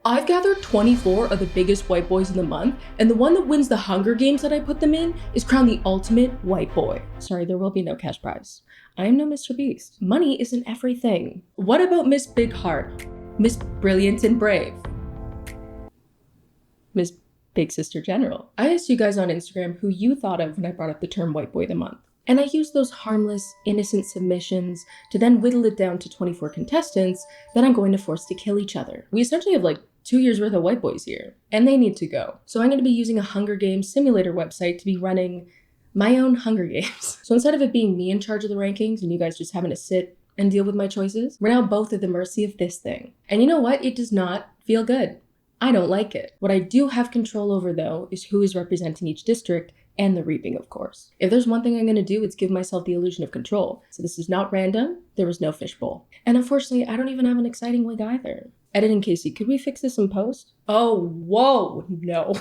I've gathered 24 of the biggest white boys in the month, and the one that wins the Hunger Games that I put them in is crowned the ultimate white boy. Sorry, there will be no cash prize. I am no Mr. Beast. Money isn't everything. What about Miss Big Heart? Miss Brilliant and Brave? Miss Big Sister General? I asked you guys on Instagram who you thought of when I brought up the term white boy of the month. And I used those harmless, innocent submissions to then whittle it down to 24 contestants that I'm going to force to kill each other. We essentially have like 2 years worth of white boys here, and they need to go. So I'm going to be using a Hunger Games simulator website to be running my own Hunger Games. So instead of it being me in charge of the rankings and you guys just having to sit and deal with my choices, we're now both at the mercy of this thing. And you know what? It does not feel good. I don't like it. What I do have control over though is who is representing each district and the reaping, of course. If there's one thing I'm going to do, it's give myself the illusion of control. So this is not random. There was no fishbowl. And unfortunately, I don't even have an exciting wig either. Editing Casey, could we fix this in post? Oh, whoa, no.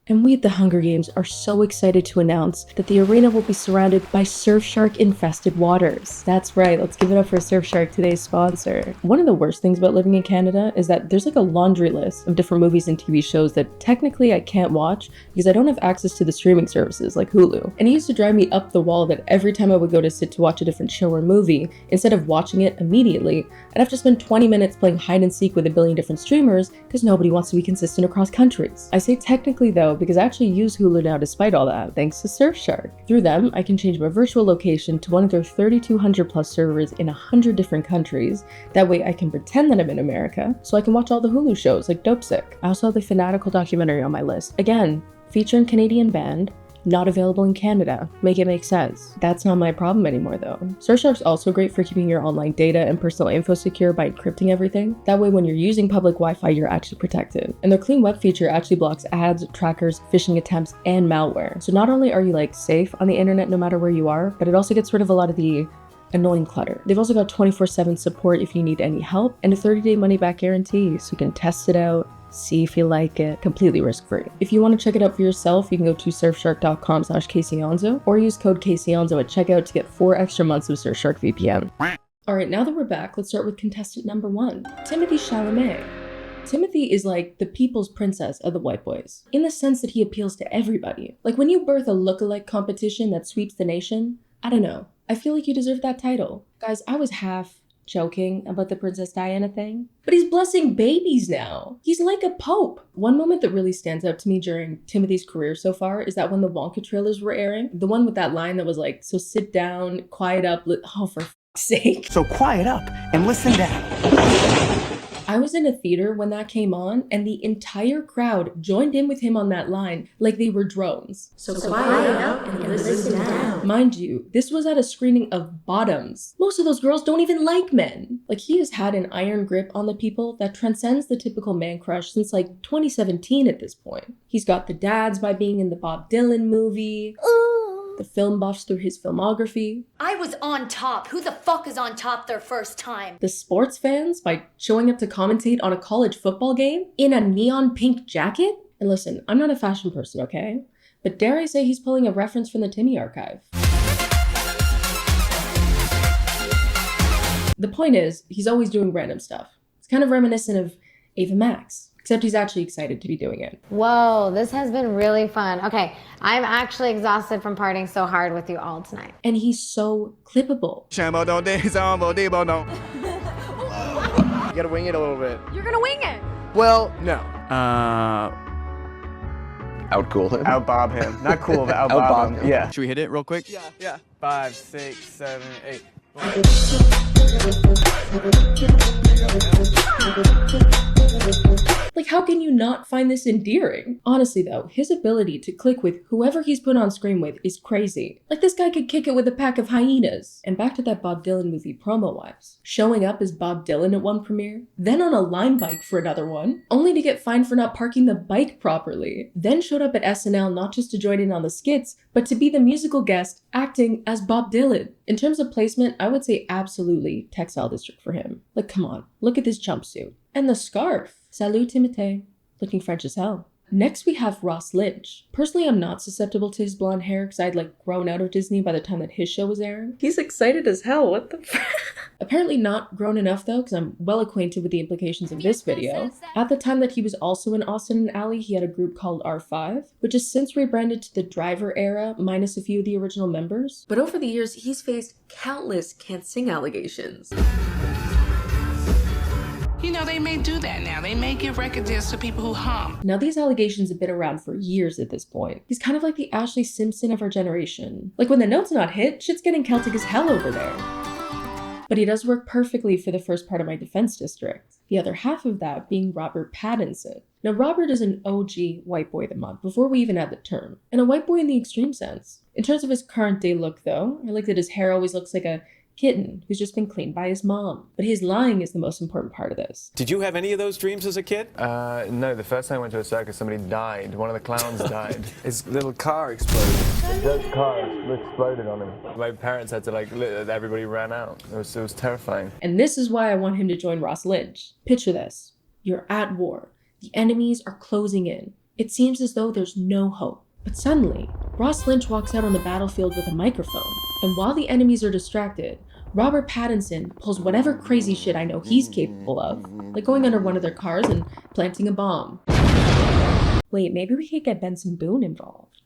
And we at the Hunger Games are so excited to announce that the arena will be surrounded by Surfshark-infested waters. That's right, let's give it up for Surfshark, today's sponsor. One of the worst things about living in Canada is that there's like a laundry list of different movies and TV shows that technically I can't watch because I don't have access to the streaming services like Hulu. And it used to drive me up the wall that every time I would go to sit to watch a different show or movie, instead of watching it immediately, I'd have to spend 20 minutes playing hide and seek with a billion different streamers because nobody wants to be consistent across countries. I say technically though, because I actually use Hulu now despite all that, thanks to Surfshark. Through them, I can change my virtual location to one of their 3,200 plus servers in 100 different countries. That way I can pretend that I'm in America, so I can watch all the Hulu shows like Dopesick. I also have the Fanatical documentary on my list. Again, featuring Canadian band, not available in Canada. Make it make sense. That's not my problem anymore though. Surfshark's also great for keeping your online data and personal info secure by encrypting everything. That way when you're using public Wi-Fi, you're actually protected. And their clean web feature actually blocks ads, trackers, phishing attempts, and malware. So not only are you like safe on the internet no matter where you are, but it also gets rid of a lot of the annoying clutter. They've also got 24/7 support if you need any help and a 30-day money-back guarantee, so you can test it out, see if you like it, completely risk-free. If you want to check it out for yourself, you can go to surfshark.com/Aonso or use code Aonso at checkout to get 4 extra months of Surfshark VPN. All right, now that we're back, let's start with contestant number 1, Timothée Chalamet. Timothy is like the people's princess of the white boys, in the sense that he appeals to everybody. Like when you birth a lookalike competition that sweeps the nation, I don't know, I feel like you deserve that title. Guys, I was half joking about the Princess Diana thing, but he's blessing babies now. He's like a pope. One moment that really stands out to me during Timothy's career so far is that when the Wonka trailers were airing, the one with that line that was like, so sit down, quiet up, oh for fuck's sake. So quiet up and listen down. I was in a theater when that came on, and the entire crowd joined in with him on that line like they were drones. So quiet up and listen down. Mind you, this was at a screening of Bottoms. Most of those girls don't even like men. Like, he has had an iron grip on the people that transcends the typical man crush since like 2017 at this point. He's got the dads by being in the Bob Dylan movie. The film buffs through his filmography. I was on top. Who the fuck is on top their first time? The sports fans by showing up to commentate on a college football game in a neon pink jacket. And listen, I'm not a fashion person, okay? But dare I say he's pulling a reference from the Timmy archive. The point is, he's always doing random stuff. It's kind of reminiscent of Ava Max. Except he's actually excited to be doing it. Whoa, this has been really fun. Okay, I'm actually exhausted from partying so hard with you all tonight. And he's so clippable. You gotta wing it a little bit. You're gonna wing it. Well, no. Outcool him. Outbob him. Not cool, but outbob him. Yeah. Should we hit it real quick? Yeah. 5, 6, 7, 8. Like, how can you not find this endearing? Honestly though, his ability to click with whoever he's put on screen with is crazy. Like, this guy could kick it with a pack of hyenas. And back to that Bob Dylan movie promo wise. Showing up as Bob Dylan at one premiere, then on a Lime bike for another one, only to get fined for not parking the bike properly. Then showed up at SNL not just to join in on the skits, but to be the musical guest acting as Bob Dylan. In terms of placement, I would say absolutely Textile District for him. Like, come on, look at this jumpsuit. And the scarf. Salut Timothée. Looking French as hell. Next, we have Ross Lynch. Personally, I'm not susceptible to his blonde hair because I'd grown out of Disney by the time that his show was airing. He's excited as hell, what the f- Apparently not grown enough though, because I'm well acquainted with the implications of this video. At the time that he was also in Austin and Ally, he had a group called R5, which has since rebranded to the Driver era, minus a few of the original members. But over the years, he's faced countless can't sing allegations. You know, they may do that now. They may give record deals to people who hum. Now, these allegations have been around for years at this point. He's kind of like the Ashley Simpson of our generation. Like, when the note's not hit, shit's getting Celtic as hell over there. But he does work perfectly for the first part of my defense district. The other half of that being Robert Pattinson. Now, Robert is an OG white boy of the month before we even had the term, and a white boy in the extreme sense. In terms of his current day look though, I like that his hair always looks like a kitten who's just been cleaned by his mom. But his lying is the most important part of this. Did you have any of those dreams as a kid? No, the first time I went to a circus, somebody died. One of the clowns died. His little car exploded. His car exploded on him. My parents had to everybody ran out. It was terrifying. And this is why I want him to join Ross Lynch. Picture this. You're at war. The enemies are closing in. It seems as though there's no hope. But suddenly, Ross Lynch walks out on the battlefield with a microphone. And while the enemies are distracted, Robert Pattinson pulls whatever crazy shit I know he's capable of, like going under one of their cars and planting a bomb. Wait, maybe we could get Benson Boone involved.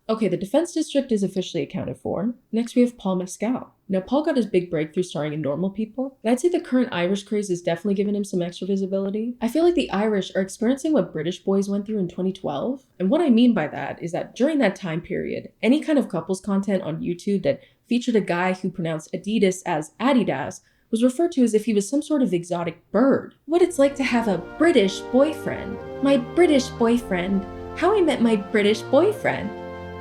Okay, the defense district is officially accounted for. Next we have Paul Mescal. Now Paul got his big breakthrough starring in Normal People, but I'd say the current Irish craze has definitely given him some extra visibility. I feel like the Irish are experiencing what British boys went through in 2012. And what I mean by that is that during that time period, any kind of couples content on YouTube that featured a guy who pronounced Adidas as Adidas was referred to as if he was some sort of exotic bird. What it's like to have a British boyfriend. My British boyfriend. How I met my British boyfriend.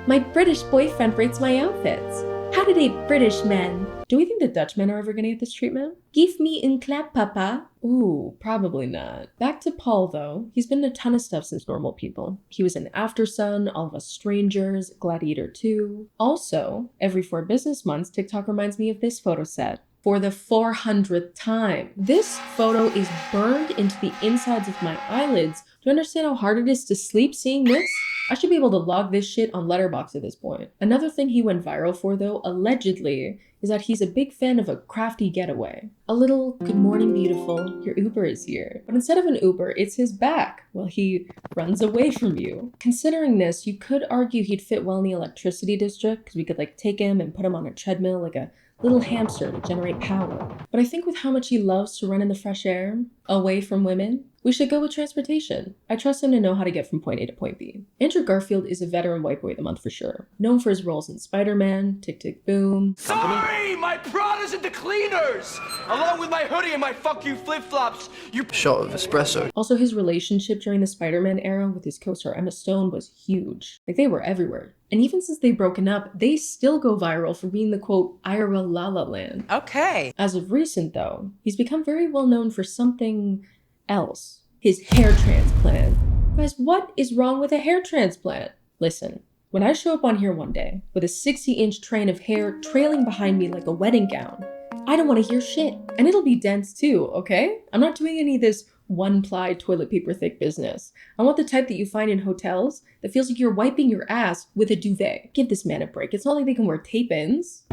My British boyfriend rates my outfits. How did a British man? Do we think the Dutch men are ever gonna get this treatment? Give me un clap, papa. Ooh, probably not. Back to Paul though. He's been in a ton of stuff since Normal People. He was in After Sun, All of Us Strangers, Gladiator 2. Also, every 4 business months, TikTok reminds me of this photo set. For the 400th time. This photo is burned into the insides of my eyelids. Do you understand how hard it is to sleep seeing this? I should be able to log this shit on Letterboxd at this point. Another thing he went viral for though, allegedly, is that he's a big fan of a crafty getaway. A little, good morning beautiful, your Uber is here. But instead of an Uber, it's his back while he runs away from you. Considering this, you could argue he'd fit well in the electricity district because we could take him and put him on a treadmill like a little hamster to generate power. But I think with how much he loves to run in the fresh air, away from women, we should go with transportation. I trust him to know how to get from point A to point B. Andrew Garfield is a veteran white boy of the month for sure. Known for his roles in Spider-Man, Tick Tick Boom. Sorry, my Prada's at the cleaners, along with my hoodie and my fuck you flip-flops. You Shot of espresso. Also, his relationship during the Spider-Man era with his co-star Emma Stone was huge. They were everywhere. And even since they've broken up, they still go viral for being the quote, IRL La La Land. Okay. As of recent though, he's become very well known for something else. His hair transplant. Guys, what is wrong with a hair transplant? Listen, when I show up on here one day with a 60-inch train of hair trailing behind me like a wedding gown, I don't want to hear shit. And it'll be dense too, okay? I'm not doing any of this one-ply toilet paper thick business. I want the type that you find in hotels that feels like you're wiping your ass with a duvet. Give this man a break. It's not like they can wear tape-ins.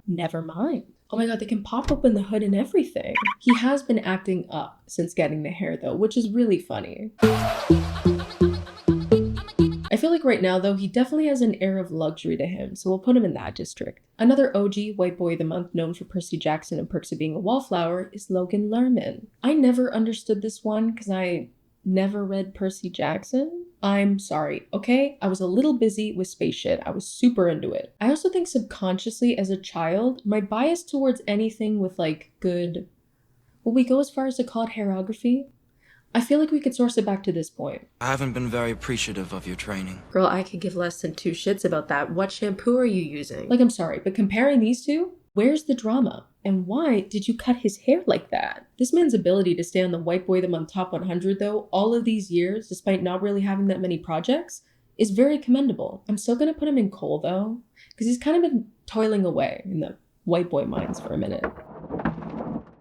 Never mind. Oh my god, they can pop open the hood and everything. He has been acting up since getting the hair though, which is really funny. I feel like right now though, he definitely has an air of luxury to him, so we'll put him in that district. Another OG white boy of the month known for Percy Jackson and Perks of Being a Wallflower is Logan Lerman. I never understood this one because I never read Percy Jackson. I'm sorry, okay? I was a little busy with space shit. I was super into it. I also think subconsciously as a child, my bias towards anything with good, will we go as far as to call it hairography? I feel like we could source it back to this point. I haven't been very appreciative of your training. Girl, I could give less than 2 shits about that. What shampoo are you using? I'm sorry, but comparing these two, where's the drama? And why did you cut his hair like that? This man's ability to stay on the White Boy of the Month Top 100 though, all of these years, despite not really having that many projects, is very commendable. I'm still gonna put him in coal though, because he's kind of been toiling away in the white boy mines for a minute.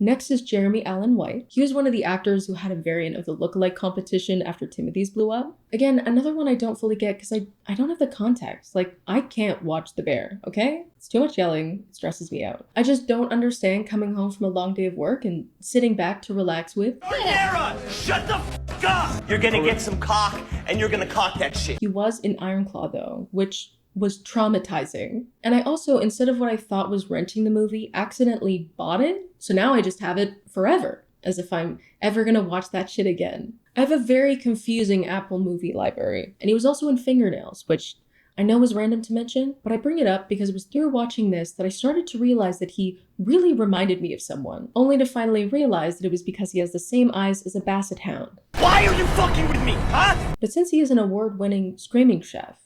Next is Jeremy Allen White. He was one of the actors who had a variant of the lookalike competition after Timothy's blew up. Again, another one I don't fully get because I don't have the context. Like, I can't watch The Bear, okay? It's too much yelling. It stresses me out. I just don't understand coming home from a long day of work and sitting back to relax with. Sarah, shut the f up! You're gonna get some cock, and you're gonna cock that shit. He was in Ironclaw though, which was traumatizing. And I also, instead of what I thought was renting the movie, accidentally bought it. So now I just have it forever, as if I'm ever gonna watch that shit again. I have a very confusing Apple movie library. And he was also in Fingernails, which I know is random to mention, but I bring it up because it was through watching this that I started to realize that he really reminded me of someone, only to finally realize that it was because he has the same eyes as a basset hound. Why are you fucking with me, huh? But since he is an award-winning screaming chef,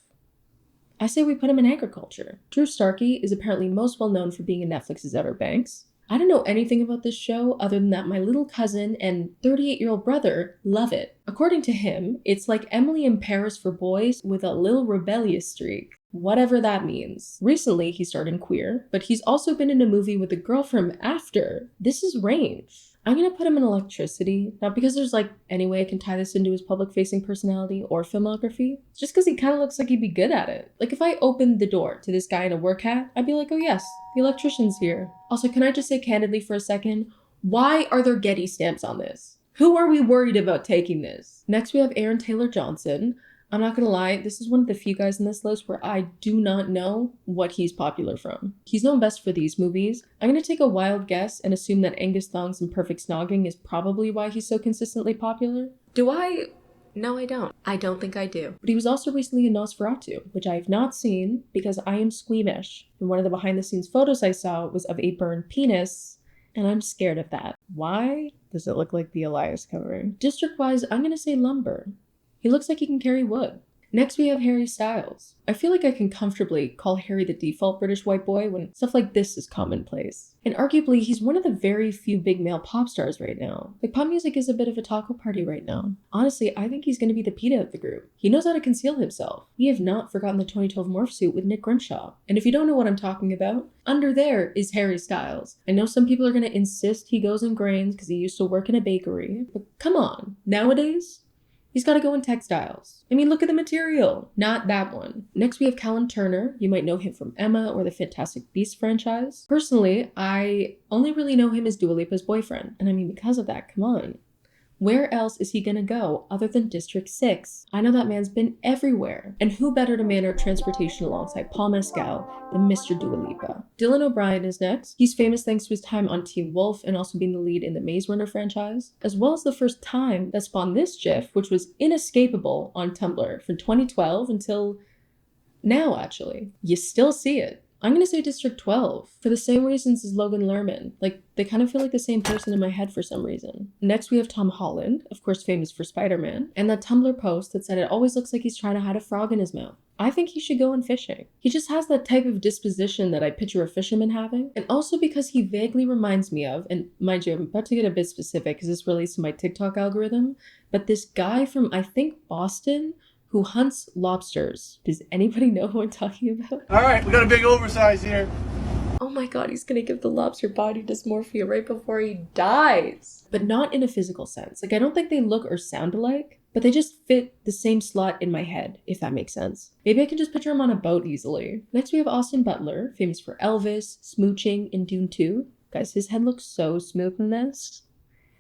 I say we put him in agriculture. Drew Starkey is apparently most well known for being in Netflix's Outer Banks. I don't know anything about this show other than that my little cousin and 38-year-old brother love it. According to him, it's like Emily in Paris for boys with a little rebellious streak. Whatever that means. Recently, he starred in Queer, but he's also been in a movie with a girl from After. This is range. I'm gonna put him in Electricity, not because there's like any way I can tie this into his public-facing personality or filmography, just because he kind of looks like he'd be good at it. Like if I opened the door to this guy in a work hat, I'd be like, oh yes, the electrician's here. Also, can I just say candidly for a second, why are there Getty stamps on this? Who are we worried about taking this? Next we have Aaron Taylor Johnson. I'm not gonna lie, this is one of the few guys in this list where I do not know what he's popular from. He's known best for these movies. I'm gonna take a wild guess and assume that Angus Thongs and Perfect Snogging is probably why he's so consistently popular. Do I? No, I don't. I don't think I do. But he was also recently in Nosferatu, which I have not seen because I am squeamish. And one of the behind the scenes photos I saw was of a burned penis, and I'm scared of that. Why does it look like the Elias cover? District-wise, I'm gonna say lumber. He looks like he can carry wood. Next we have Harry Styles. I feel like I can comfortably call Harry the default British white boy when stuff like this is commonplace. And arguably, he's one of the very few big male pop stars right now. Like, pop music is a bit of a taco party right now. Honestly, I think he's going to be the PETA of the group. He knows how to conceal himself. We have not forgotten the 2012 morph suit with Nick Grimshaw. And if you don't know what I'm talking about, under there is Harry Styles. I know some people are going to insist he goes in grains because he used to work in a bakery, but come on, nowadays? He's got to go in textiles. I mean, look at the material. Not that one. Next, we have Callum Turner. You might know him from Emma or the Fantastic Beasts franchise. Personally, I only really know him as Dua Lipa's boyfriend. And I mean, because of that, come on. Where else is he gonna go other than District 6? I know that man's been everywhere. And who better to man our transportation alongside Paul Mescal than Mr. Dua Lipa? Dylan O'Brien is next. He's famous thanks to his time on Teen Wolf and also being the lead in the Maze Runner franchise, as well as the first time that spawned this GIF, which was inescapable on Tumblr from 2012 until now, actually. You still see it. I'm gonna say District 12 for the same reasons as Logan Lerman. Like, they kind of feel like the same person in my head for some reason. Next, we have Tom Holland, of course famous for Spider-Man, and that Tumblr post that said it always looks like he's trying to hide a frog in his mouth. I think he should go in fishing. He just has that type of disposition that I picture a fisherman having, and also because he vaguely reminds me of, and mind you, I'm about to get a bit specific because this relates to my TikTok algorithm, but this guy from, I think, Boston, who hunts lobsters. Does anybody know who I'm talking about? All right, we got a big oversize here. Oh my god, he's gonna give the lobster body dysmorphia right before he dies. But not in a physical sense. Like, I don't think they look or sound alike, but they just fit the same slot in my head, if that makes sense. Maybe I can just picture him on a boat easily. Next we have Austin Butler, famous for Elvis, Smooching, and Dune 2. Guys, his head looks so smooth in this.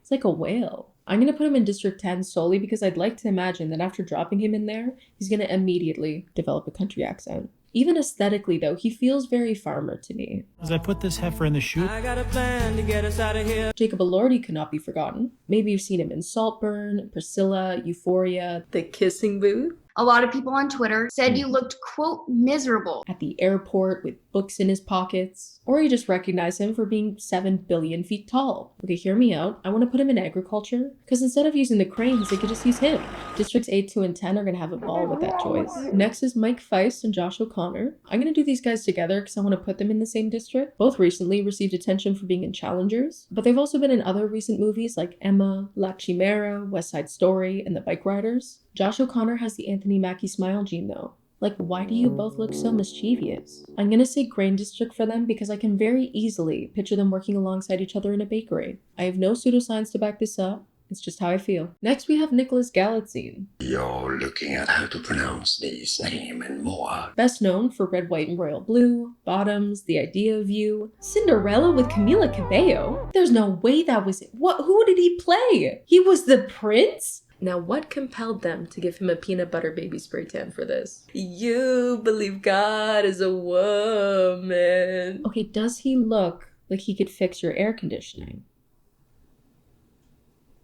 It's like a whale. I'm going to put him in District 10 solely because I'd like to imagine that after dropping him in there, he's going to immediately develop a country accent. Even aesthetically, though, he feels very farmer to me. As I put this heifer in the chute, I got a plan to get us out of here. Jacob Elordi could not be forgotten. Maybe you've seen him in Saltburn, Priscilla, Euphoria, The Kissing Booth. A lot of people on Twitter said you looked, quote, miserable. At the airport with books in his pockets. Or you just recognize him for being 7 billion feet tall. Okay, hear me out. I want to put him in agriculture, because instead of using the cranes, they could just use him. Districts 8, 2, and 10 are going to have a ball with that choice. Next is Mike Feist and Josh O'Connor. I'm going to do these guys together because I want to put them in the same district. Both recently received attention for being in Challengers, but they've also been in other recent movies like Emma, La Chimera, West Side Story, and The Bike Riders. Josh O'Connor has the Anthony Mackie smile gene though. Like, why do you both look so mischievous? I'm gonna say Grain District for them because I can very easily picture them working alongside each other in a bakery. I have no pseudoscience to back this up. It's just how I feel. Next, we have Nicholas Galitzine. You're looking at how to pronounce this name and more. Best known for Red, White, and Royal Blue, Bottoms, The Idea of You, Cinderella with Camila Cabello. There's no way that was it. Who did he play? He was the prince? Now, what compelled them to give him a peanut butter baby spray tan for this? You believe God is a woman. Okay, does he look like he could fix your air conditioning?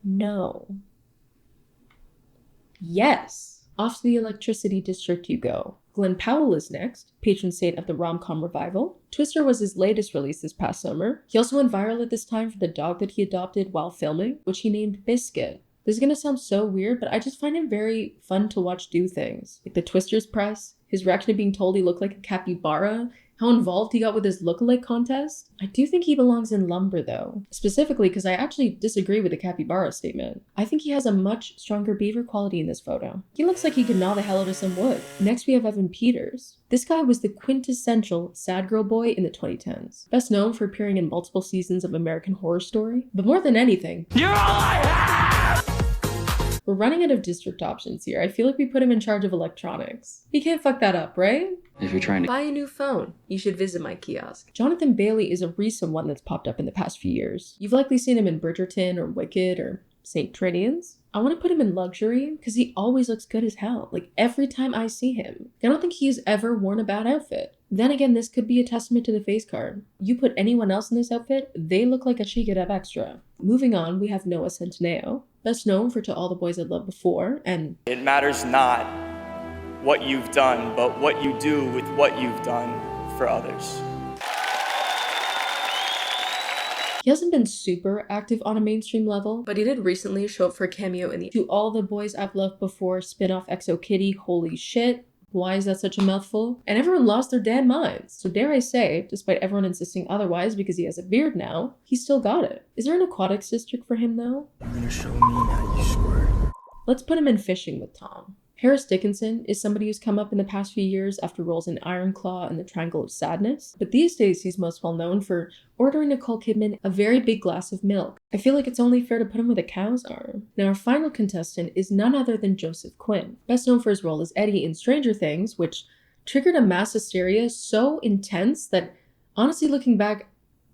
No. Yes. Off to the electricity district you go. Glenn Powell is next, patron saint of the rom-com revival. Twister was his latest release this past summer. He also went viral at this time for the dog that he adopted while filming, which he named Biscuit. This is gonna sound so weird, but I just find him very fun to watch do things. Like the Twister's press, his reaction to being told he looked like a capybara, how involved he got with his lookalike contest. I do think he belongs in lumber though, specifically because I actually disagree with the capybara statement. I think he has a much stronger beaver quality in this photo. He looks like he could gnaw the hell out of some wood. Next we have Evan Peters. This guy was the quintessential sad girl boy in the 2010s. Best known for appearing in multiple seasons of American Horror Story, but more than anything, you're all I have! We're running out of district options here. I feel like we put him in charge of electronics. He can't fuck that up, right? If you're trying to buy a new phone, you should visit my kiosk. Jonathan Bailey is a recent one that's popped up in the past few years. You've likely seen him in Bridgerton or Wicked or St. Trinian's. I want to put him in luxury because he always looks good as hell. Like every time I see him. I don't think he's ever worn a bad outfit. Then again, this could be a testament to the face card. You put anyone else in this outfit, they look like a Shake It Up extra. Moving on, we have Noah Centineo. Best known for To All the Boys I'd Loved Before and It matters not what you've done, but what you do with what you've done for others. He hasn't been super active on a mainstream level, but he did recently show up for a cameo in the To All the Boys I've Loved Before spin-off XO Kitty. Holy shit. Why is that such a mouthful? And everyone lost their damn minds. So dare I say, despite everyone insisting otherwise because he has a beard now, he still got it. Is there an aquatics district for him though? You're gonna show me how you squirt. Let's put him in Fishing with Tom. Harris Dickinson is somebody who's come up in the past few years after roles in Iron Claw and The Triangle of Sadness, but these days he's most well known for ordering Nicole Kidman a very big glass of milk. I feel like it's only fair to put him with a cow's arm. Now our final contestant is none other than Joseph Quinn, best known for his role as Eddie in Stranger Things, which triggered a mass hysteria so intense that, honestly looking back,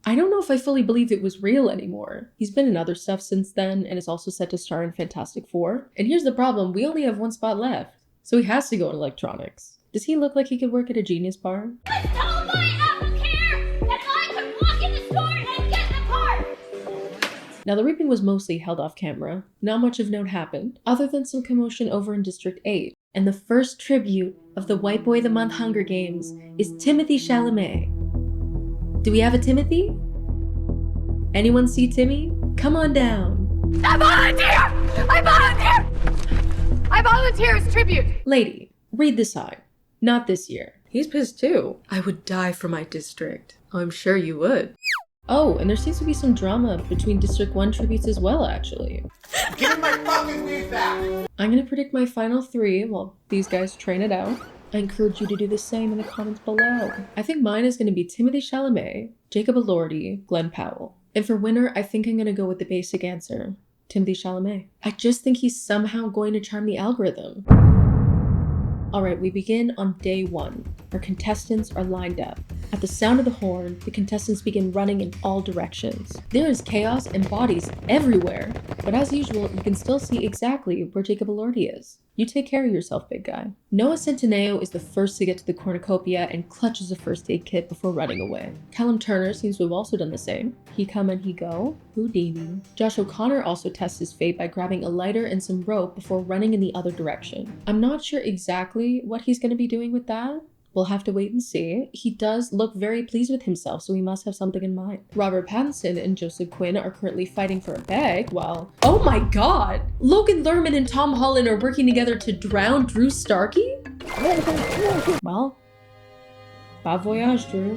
I don't know if I fully believe it was real anymore. He's been in other stuff since then and is also set to star in Fantastic Four. And here's the problem, we only have one spot left. So he has to go in electronics. Does he look like he could work at a Genius bar? I told my apple care that I could walk in the store and get the part! Now the reaping was mostly held off camera. Not much of note happened, other than some commotion over in District 8. And the first tribute of the White Boy of the Month Hunger Games is Timothy Chalamet. Do we have a Timothy? Anyone see Timmy? Come on down. I volunteer! I volunteer! I volunteer as tribute! Lady, read the sign. Not this year. He's pissed too. I would die for my district. Oh, I'm sure you would. Oh, and there seems to be some drama between District 1 tributes as well, actually. Give me my fucking weed back! I'm gonna predict my final 3 while these guys train it out. I encourage you to do the same in the comments below. I think mine is gonna be Timothy Chalamet, Jacob Elordi, Glenn Powell. And for winner, I think I'm gonna go with the basic answer, Timothy Chalamet. I just think he's somehow going to charm the algorithm. Alright, we begin on day 1. Our contestants are lined up. At the sound of the horn, the contestants begin running in all directions. There is chaos and bodies everywhere, but as usual, you can still see exactly where Jacob Elordi is. You take care of yourself, big guy. Noah Centineo is the first to get to the cornucopia and clutches a first aid kit before running away. Callum Turner seems to have also done the same. He come and he go. Houdini. Josh O'Connor also tests his fate by grabbing a lighter and some rope before running in the other direction. I'm not sure exactly what he's going to be doing with that. We'll have to wait and see. He does look very pleased with himself, so he must have something in mind. Robert Pattinson and Joseph Quinn are currently fighting for a bag, while... Oh my god! Logan Lerman and Tom Holland are working together to drown Drew Starkey? Well, bon voyage, Drew.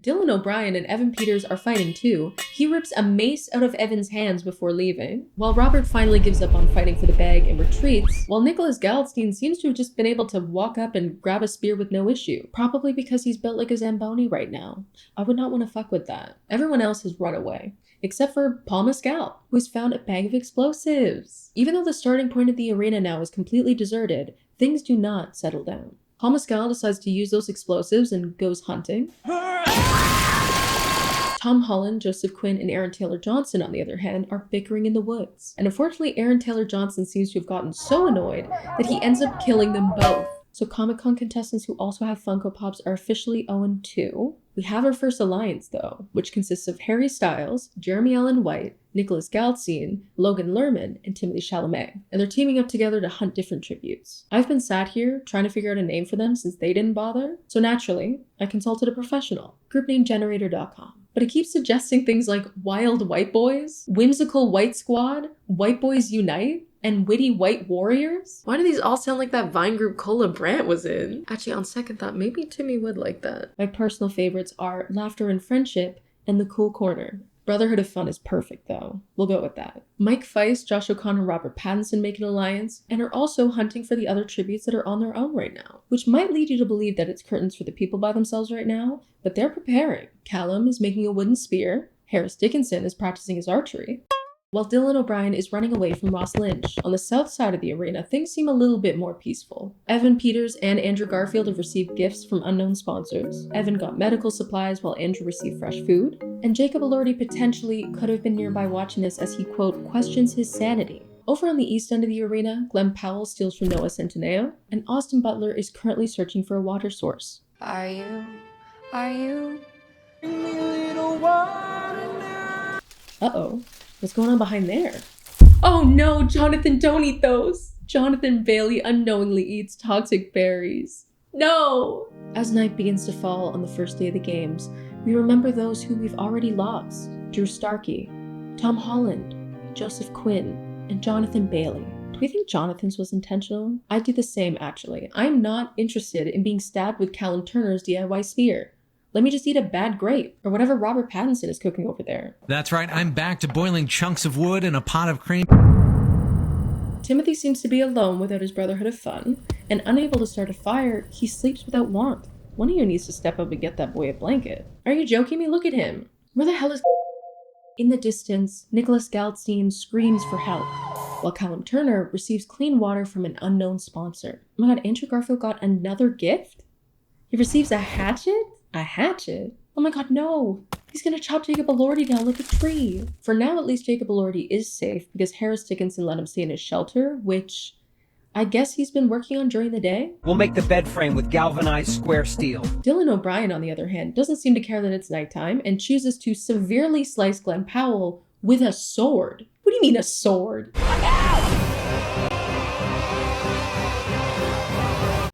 Dylan O'Brien and Evan Peters are fighting too. He rips a mace out of Evan's hands before leaving, while Robert finally gives up on fighting for the bag and retreats, while Nicholas Galdstein seems to have just been able to walk up and grab a spear with no issue, probably because he's built like a Zamboni right now. I would not want to fuck with that. Everyone else has run away, except for Paul Mescal, who has found a bag of explosives. Even though the starting point of the arena now is completely deserted, things do not settle down. Paul Mescal decides to use those explosives and goes hunting. Tom Holland, Joseph Quinn, and Aaron Taylor Johnson, on the other hand, are bickering in the woods. And unfortunately, Aaron Taylor Johnson seems to have gotten so annoyed that he ends up killing them both. So Comic-Con contestants who also have Funko Pops are officially 0-2. We have our first alliance, though, which consists of Harry Styles, Jeremy Allen White, Nicholas Galdstein, Logan Lerman, and Timothée Chalamet. And they're teaming up together to hunt different tributes. I've been sat here trying to figure out a name for them since they didn't bother. So naturally, I consulted a professional, groupnamegenerator.com. But it keeps suggesting things like Wild White Boys, Whimsical White Squad, White Boys Unite, and Witty White Warriors? Why do these all sound like that Vine group Cola Brandt was in? Actually, on second thought, maybe Timmy would like that. My personal favorites are Laughter and Friendship and The Cool Corner. Brotherhood of Fun is perfect, though. We'll go with that. Mike Feist, Josh O'Connor, and Robert Pattinson make an alliance, and are also hunting for the other tributes that are on their own right now, which might lead you to believe that it's curtains for the people by themselves right now, but they're preparing. Callum is making a wooden spear, Harris Dickinson is practicing his archery, while Dylan O'Brien is running away from Ross Lynch. On the south side of the arena, things seem a little bit more peaceful. Evan Peters and Andrew Garfield have received gifts from unknown sponsors. Evan got medical supplies while Andrew received fresh food. And Jacob Elordi potentially could have been nearby watching this as he, quote, questions his sanity. Over on the east end of the arena, Glenn Powell steals from Noah Centineo, and Austin Butler is currently searching for a water source. Are you? Uh-oh. What's going on behind there? Oh no, Jonathan, don't eat those! Jonathan Bailey unknowingly eats toxic berries. No! As night begins to fall on the first day of the games, we remember those who we've already lost. Drew Starkey, Tom Holland, Joseph Quinn, and Jonathan Bailey. Do we think Jonathan's was intentional? I'd do the same, actually. I'm not interested in being stabbed with Callum Turner's DIY spear. Let me just eat a bad grape, or whatever Robert Pattinson is cooking over there. That's right, I'm back to boiling chunks of wood in a pot of cream. Timothy seems to be alone without his Brotherhood of Fun, and unable to start a fire, he sleeps without warmth. One of you needs to step up and get that boy a blanket. Are you joking me? Look at him. Where the hell is... In the distance, Nicholas Galdstein screams for help, while Callum Turner receives clean water from an unknown sponsor. Oh my god, Andrew Garfield got another gift? He receives a hatchet? A hatchet? Oh my god, no! He's gonna chop Jacob Elordi down like a tree! For now, at least Jacob Elordi is safe because Harris Dickinson let him stay in his shelter, which I guess he's been working on during the day? We'll make the bed frame with galvanized square steel. Dylan O'Brien, on the other hand, doesn't seem to care that it's nighttime and chooses to severely slice Glenn Powell with a sword. What do you mean a sword?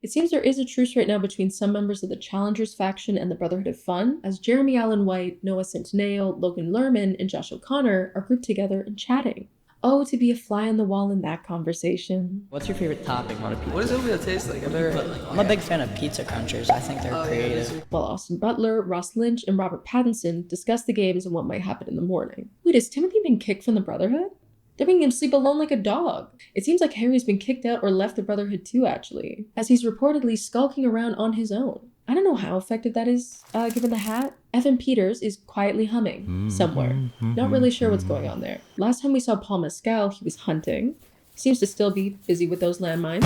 It seems there is a truce right now between some members of the Challengers faction and the Brotherhood of Fun, as Jeremy Allen White, Noah Centineo, Logan Lerman, and Josh O'Connor are grouped together and chatting. Oh, to be a fly on the wall in that conversation. What's your favorite topping on a pizza? What does oatmeal taste like? I'm a big fan of pizza crunchers. I think they're creative. While Austin Butler, Ross Lynch, and Robert Pattinson discuss the games and what might happen in the morning. Wait, has Timothy been kicked from the Brotherhood? They're making him sleep alone like a dog. It seems like Harry's been kicked out or left the Brotherhood too, actually, as he's reportedly skulking around on his own. I don't know how effective that is, given the hat. Evan Peters is quietly humming somewhere. Not really sure what's going on there. Last time we saw Paul Mescal, he was hunting. He seems to still be busy with those landmines.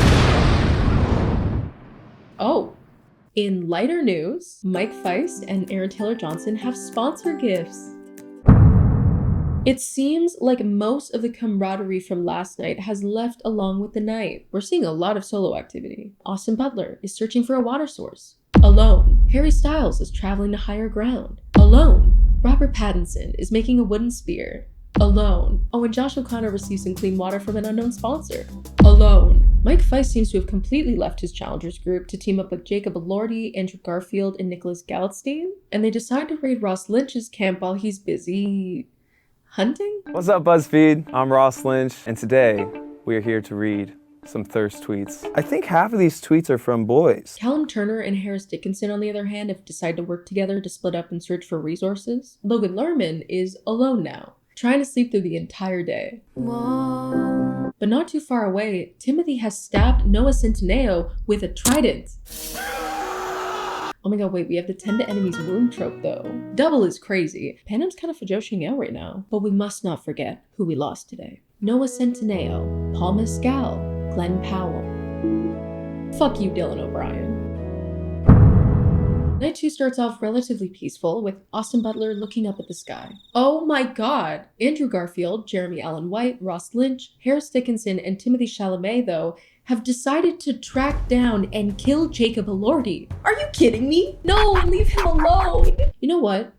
Oh, in lighter news, Mike Feist and Aaron Taylor Johnson have sponsor gifts. It seems like most of the camaraderie from last night has left along with the night. We're seeing a lot of solo activity. Austin Butler is searching for a water source. Alone. Harry Styles is traveling to higher ground. Alone. Robert Pattinson is making a wooden spear. Alone. Oh, and Josh O'Connor receives some clean water from an unknown sponsor. Alone. Mike Feist seems to have completely left his challengers group to team up with Jacob Elordi, Andrew Garfield, and Nicholas Galdstein, and they decide to raid Ross Lynch's camp while he's busy... hunting? What's up, BuzzFeed? I'm Ross Lynch, and today we are here to read Some thirst tweets. I think half of these tweets are from boys. Callum Turner and Harris Dickinson, on the other hand, have decided to work together to split up and search for resources. Logan Lerman is alone now, trying to sleep through the entire day. Whoa. But not too far away, Timothy has stabbed Noah Centineo with a trident. Oh my god, wait, we have the tend to enemy's wound trope though. Double is crazy. Panem's kind of fajoshing out right now. But we must not forget who we lost today. Noah Centineo, Paul Mescal, Glenn Powell. Fuck you, Dylan O'Brien. Night 2 starts off relatively peaceful, with Austin Butler looking up at the sky. Oh my god! Andrew Garfield, Jeremy Allen White, Ross Lynch, Harris Dickinson, and Timothy Chalamet, though, have decided to track down and kill Jacob Elordi. Are you kidding me? No, leave him alone! You know what?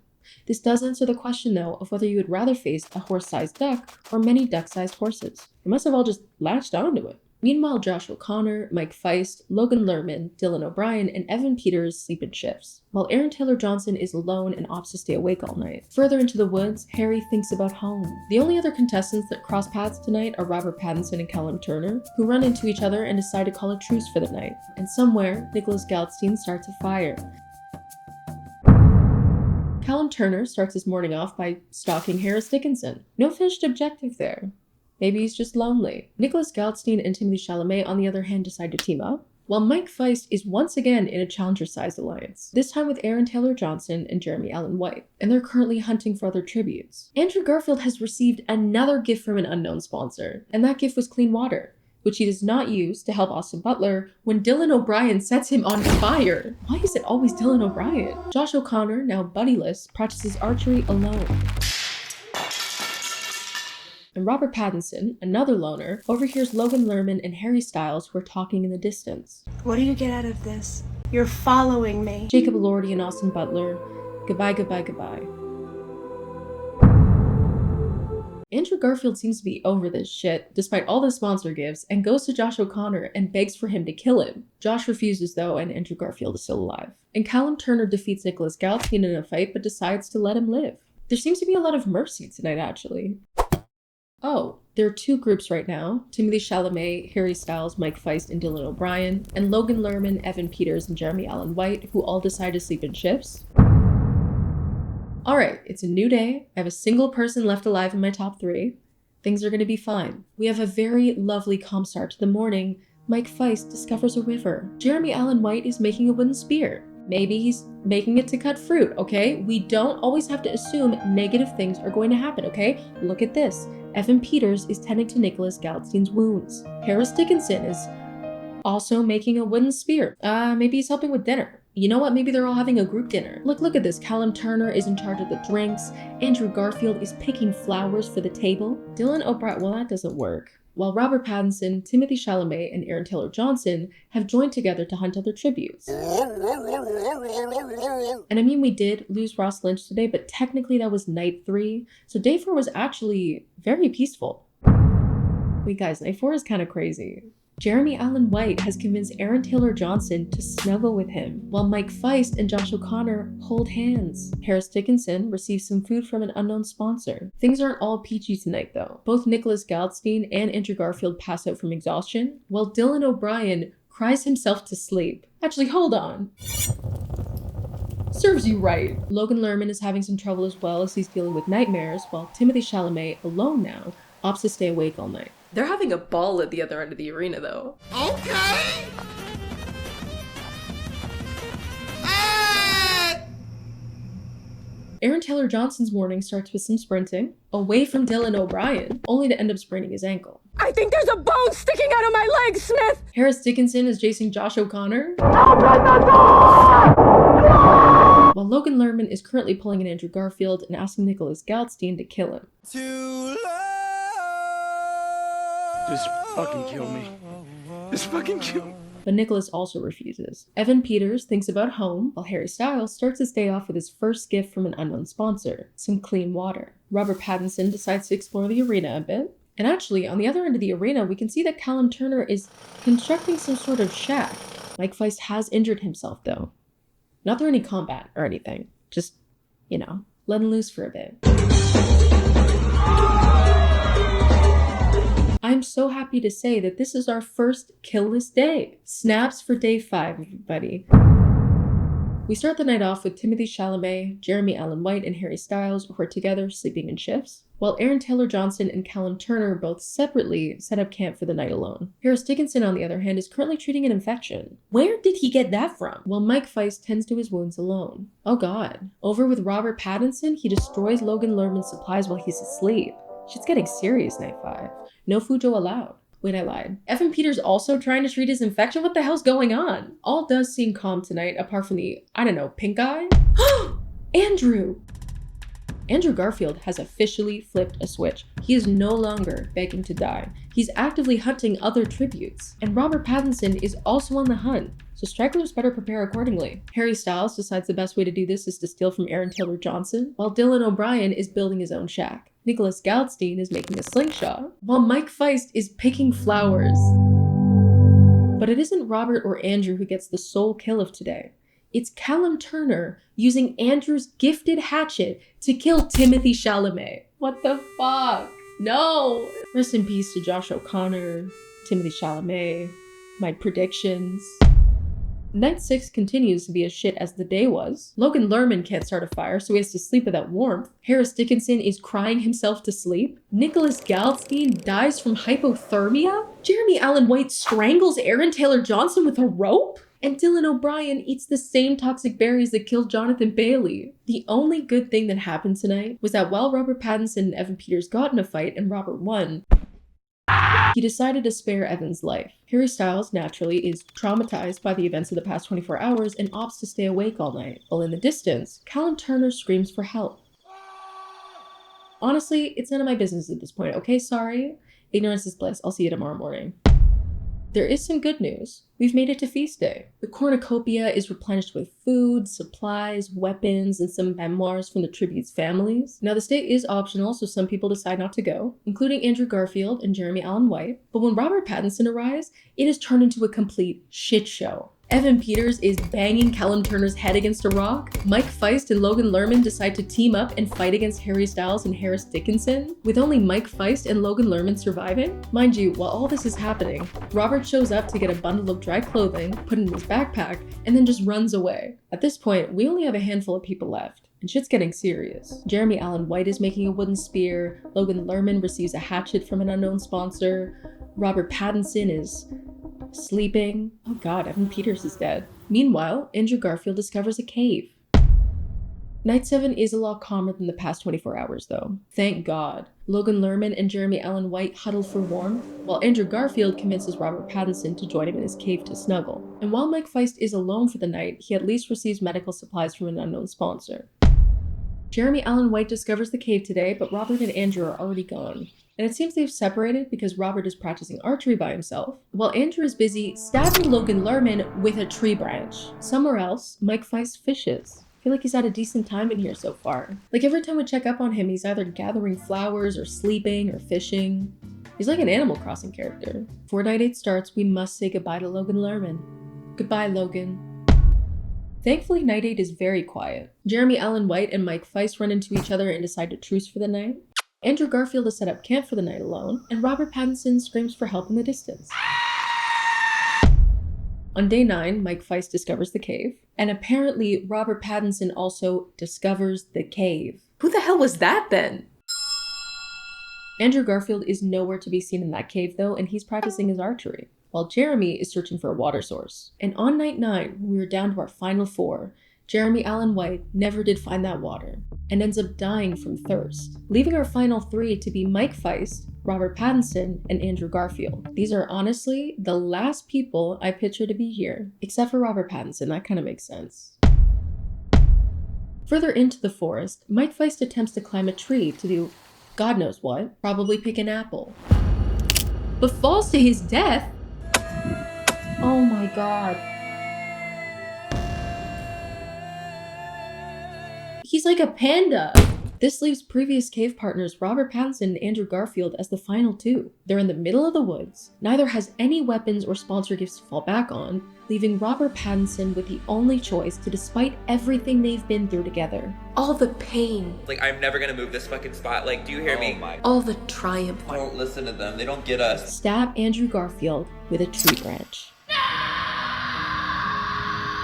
This does answer the question, though, of whether you would rather face a horse-sized duck or many duck-sized horses. They must have all just latched onto it. Meanwhile, Josh O'Connor, Mike Feist, Logan Lerman, Dylan O'Brien, and Evan Peters sleep in shifts, while Aaron Taylor Johnson is alone and opts to stay awake all night. Further into the woods, Harry thinks about home. The only other contestants that cross paths tonight are Robert Pattinson and Callum Turner, who run into each other and decide to call a truce for the night. And somewhere, Nicholas Galtstein starts a fire. Callum Turner starts his morning off by stalking Harris Dickinson. No finished objective there. Maybe he's just lonely. Nicholas Galtstein and Timothy Chalamet, on the other hand, decide to team up, while Mike Feist is once again in a challenger-sized alliance, this time with Aaron Taylor Johnson and Jeremy Allen White, and they're currently hunting for other tributes. Andrew Garfield has received another gift from an unknown sponsor, and that gift was clean water, which he does not use to help Austin Butler when Dylan O'Brien sets him on fire. Why is it always Dylan O'Brien? Josh O'Connor, now buddyless, practices archery alone. And Robert Pattinson, another loner, overhears Logan Lerman and Harry Styles, who are talking in the distance. What do you get out of this? You're following me. Jacob Elordi and Austin Butler, goodbye, goodbye, goodbye. Andrew Garfield seems to be over this shit, despite all the sponsor gifts, and goes to Josh O'Connor and begs for him to kill him. Josh refuses though, and Andrew Garfield is still alive. And Callum Turner defeats Nicholas Galtstein in a fight, but decides to let him live. There seems to be a lot of mercy tonight, actually. Oh, there are two groups right now. Timothy Chalamet, Harry Styles, Mike Feist, and Dylan O'Brien, and Logan Lerman, Evan Peters, and Jeremy Allen White, who all decide to sleep in shifts. Alright, it's a new day. I have a single person left alive in my top 3. Things are going to be fine. We have a very lovely calm start to the morning. Mike Feist discovers a river. Jeremy Allen White is making a wooden spear. Maybe he's making it to cut fruit, okay? We don't always have to assume negative things are going to happen, okay? Look at this. Evan Peters is tending to Nicholas Galtstein's wounds. Harris Dickinson is also making a wooden spear. Maybe he's helping with dinner. You know what? Maybe they're all having a group dinner. Look at this. Callum Turner is in charge of the drinks. Andrew Garfield is picking flowers for the table. Dylan O'Brien, well, that doesn't work. While Robert Pattinson, Timothy Chalamet, and Aaron Taylor Johnson have joined together to hunt other tributes. And I mean, we did lose Ross Lynch today, but technically that was night 3, so day 4 was actually very peaceful. Wait guys, night 4 is kind of crazy. Jeremy Allen White has convinced Aaron Taylor Johnson to snuggle with him, while Mike Feist and Josh O'Connor hold hands. Harris Dickinson receives some food from an unknown sponsor. Things aren't all peachy tonight though. Both Nicholas Galtstein and Andrew Garfield pass out from exhaustion, while Dylan O'Brien cries himself to sleep. Actually, hold on. Serves you right. Logan Lerman is having some trouble as well as he's dealing with nightmares, while Timothy Chalamet, alone now, opts to stay awake all night. They're having a ball at the other end of the arena, though. Okay! Aaron Taylor Johnson's morning starts with some sprinting, away from Dylan O'Brien, only to end up spraining his ankle. I think there's a bone sticking out of my leg, Smith! Harris Dickinson is chasing Josh O'Connor, while Logan Lerman is currently pulling an Andrew Garfield and asking Nicholas Galtstein to kill him. Just fucking kill me. Just fucking kill me. But Nicholas also refuses. Evan Peters thinks about home, while Harry Styles starts his day off with his first gift from an unknown sponsor, some clean water. Robert Pattinson decides to explore the arena a bit. And actually, on the other end of the arena, we can see that Callum Turner is constructing some sort of shack. Mike Feist has injured himself, though. Not through any combat or anything. Just, you know, letting loose for a bit. I'm so happy to say that this is our first killless day. Snaps for day 5, everybody. We start the night off with Timothée Chalamet, Jeremy Allen White, and Harry Styles, who are together sleeping in shifts, while Aaron Taylor-Johnson and Callum Turner both separately set up camp for the night alone. Harris Dickinson, on the other hand, is currently treating an infection. Where did he get that from? While Mike Feist tends to his wounds alone. Oh god. Over with Robert Pattinson, he destroys Logan Lerman's supplies while he's asleep. Shit's getting serious, night 5. No Fujo allowed. Wait, I lied. Evan Peters also trying to treat his infection? What the hell's going on? All does seem calm tonight, apart from the, I don't know, pink eye? Andrew! Andrew Garfield has officially flipped a switch. He is no longer begging to die. He's actively hunting other tributes. And Robert Pattinson is also on the hunt, so stragglers better prepare accordingly. Harry Styles decides the best way to do this is to steal from Aaron Taylor-Johnson, while Dylan O'Brien is building his own shack. Nicholas Goldstein is making a slingshot, while Mike Feist is picking flowers. But it isn't Robert or Andrew who gets the sole kill of today. It's Callum Turner using Andrew's gifted hatchet to kill Timothée Chalamet. What the fuck? No! Rest in peace to Josh O'Connor, Timothée Chalamet, my predictions. Night 6 continues to be as shit as the day was. Logan Lerman can't start a fire, so he has to sleep without warmth. Harris Dickinson is crying himself to sleep. Nicholas Goldstein dies from hypothermia. Jeremy Allen White strangles Aaron Taylor-Johnson with a rope. And Dylan O'Brien eats the same toxic berries that killed Jonathan Bailey. The only good thing that happened tonight was that while Robert Pattinson and Evan Peters got in a fight and Robert won, he decided to spare Evan's life. Harry Styles, naturally, is traumatized by the events of the past 24 hours and opts to stay awake all night. While in the distance, Callum Turner screams for help. Honestly, it's none of my business at this point, okay? Sorry. Ignorance is bliss. I'll see you tomorrow morning. There is some good news. We've made it to feast day. The cornucopia is replenished with food, supplies, weapons, and some memoirs from the tribute's families. Now, the stay is optional, so some people decide not to go, including Andrew Garfield and Jeremy Allen White. But when Robert Pattinson arrives, it is turned into a complete shit show. Evan Peters is banging Callum Turner's head against a rock. Mike Feist and Logan Lerman decide to team up and fight against Harry Styles and Harris Dickinson, with only Mike Feist and Logan Lerman surviving. Mind you, while all this is happening, Robert shows up to get a bundle of dry clothing, put it in his backpack, and then just runs away. At this point, we only have a handful of people left, and shit's getting serious. Jeremy Allen White is making a wooden spear, Logan Lerman receives a hatchet from an unknown sponsor, Robert Pattinson is sleeping. Oh god, Evan Peters is dead. Meanwhile, Andrew Garfield discovers a cave. Night 7 is a lot calmer than the past 24 hours though. Thank god. Logan Lerman and Jeremy Allen White huddle for warmth, while Andrew Garfield convinces Robert Pattinson to join him in his cave to snuggle. And while Mike Feist is alone for the night, he at least receives medical supplies from an unknown sponsor. Jeremy Allen White discovers the cave today, but Robert and Andrew are already gone. And it seems they've separated because Robert is practicing archery by himself, while Andrew is busy stabbing Logan Lerman with a tree branch. Somewhere else, Mike Feist fishes. I feel like he's had a decent time in here so far. Like every time we check up on him, he's either gathering flowers or sleeping or fishing. He's like an Animal Crossing character. Before Night 8 starts, we must say goodbye to Logan Lerman. Goodbye, Logan. Thankfully, Night 8 is very quiet. Jeremy Allen White and Mike Feist run into each other and decide to truce for the night. Andrew Garfield has set up camp for the night alone, and Robert Pattinson screams for help in the distance. On day 9, Mike Feist discovers the cave, and apparently Robert Pattinson also discovers the cave. Who the hell was that then? Andrew Garfield is nowhere to be seen in that cave though, and he's practicing his archery, while Jeremy is searching for a water source. And on night 9, when we were down to our final 4, Jeremy Allen White never did find that water, and ends up dying from thirst, leaving our final 3 to be Mike Feist, Robert Pattinson, and Andrew Garfield. These are honestly the last people I picture to be here, except for Robert Pattinson. That kind of makes sense. Further into the forest, Mike Feist attempts to climb a tree to do God knows what, probably pick an apple, but falls to his death. Oh my god. He's like a panda. This leaves previous cave partners Robert Pattinson and Andrew Garfield as the final two. They're in the middle of the woods, neither has any weapons or sponsor gifts to fall back on, leaving Robert Pattinson with the only choice to, despite everything they've been through together, all the pain, like, I'm never gonna move this fucking spot, like, do you hear me? all the triumph, Don't listen to them, they don't get us. stab Andrew Garfield with a tree branch.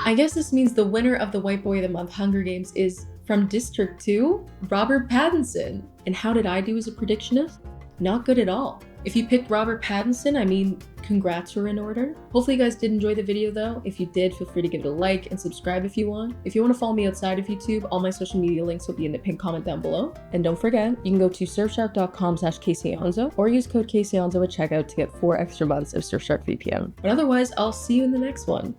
I guess this means the winner of the White Boy of the Month Hunger Games is, from District 2, Robert Pattinson. And how did I do as a predictionist? Not good at all. If you picked Robert Pattinson, I mean, congrats are in order. Hopefully you guys did enjoy the video though. If you did, feel free to give it a like and subscribe if you want. If you want to follow me outside of YouTube, all my social media links will be in the pinned comment down below. And don't forget, you can go to surfshark.com/CaseyAonso or use code CaseyAonso at checkout to get 4 extra months of Surfshark VPN. But otherwise, I'll see you in the next one.